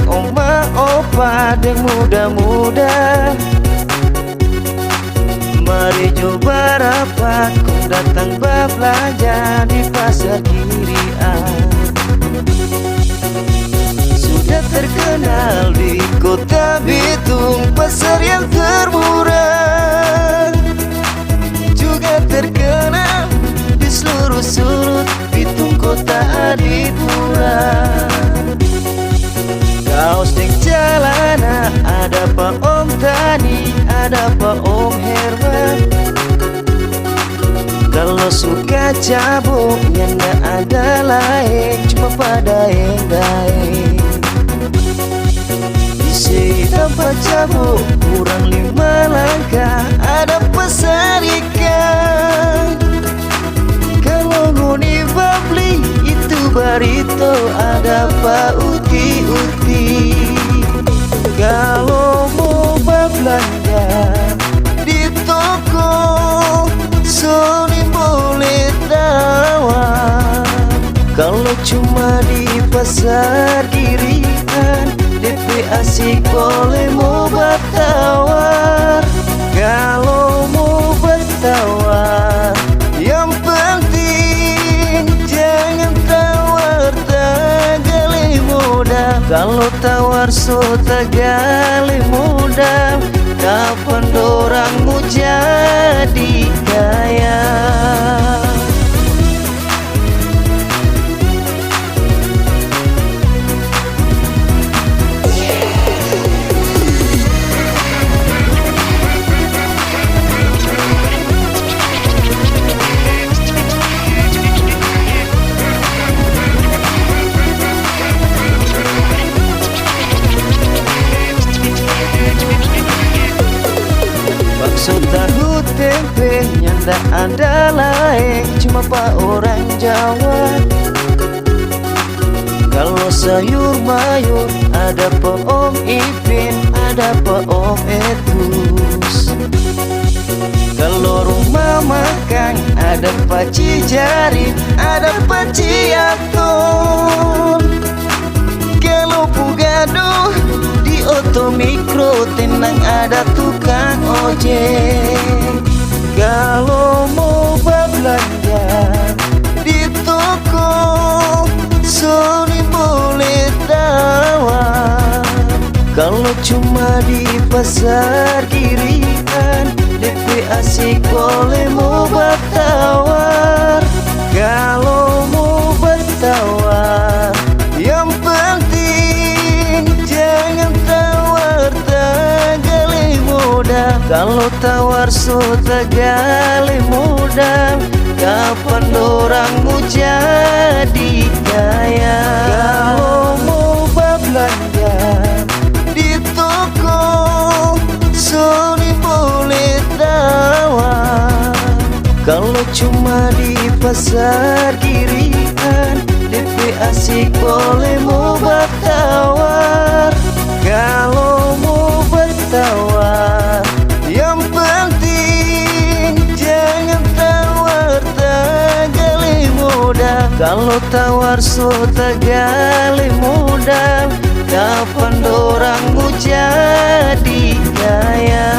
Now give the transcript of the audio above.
oma opa dan muda-muda. Mari coba rapat, kau datang belanja di pasar Kirian. Sudah terkenal di kota Bitung, pasar yang termurah. Juga terkenal di seluruh sudut Bitung kota Adipura. Kaos deng celana, ada Pak Om Tani, ada Pak Om Herman. Kalau suka cabuknya nggak ada lain, cuma pada daeng. Isi tanpa cabuk kurang 5 langkah, ada pasar ikan. Kalau ngoni babli itu barito, ada Pak Uti-Uti. Kalau mau belanja di toko Sony boleh tawar. Kalau cuma di pasar Kirian, DP asik boleh mau bertawar. Kalau mau bertawar, yang penting jangan tawar tagali modal. Kalau tawar so tagali modal, kapan dorangmu jadi kaya? Bakso tahu tempe nyanda ada lain, cuma Pak orang Jawa. Kalau sayur mayur ada Pak Om Ipin, ada Pak Om Etus. Kalau rumah makan ada Pak Cijarin, ada Pak Ciaton. Kalau Pugado di Oto Mikro tenang ada tukang ojek. Kalau mau belanja di toko Sony boleh tawar. Kalau cuma di pasar Kirian, DP asik boleh mau bertawar. Kalau mau bertawar, yang penting jangan tawar tagali modal. Kalau tawar so tagali modal, kapan dorangmu jadi kaya? Kalau mau belanja di toko Sony boleh tawar. Kalau cuma di pasar Kirian, DP asik boleh mau bertawar. Kalau mau bertawar, yang penting jangan tawar tagali modal. Kalau tawar so tagali modal, kapan dorangmu jadi kaya?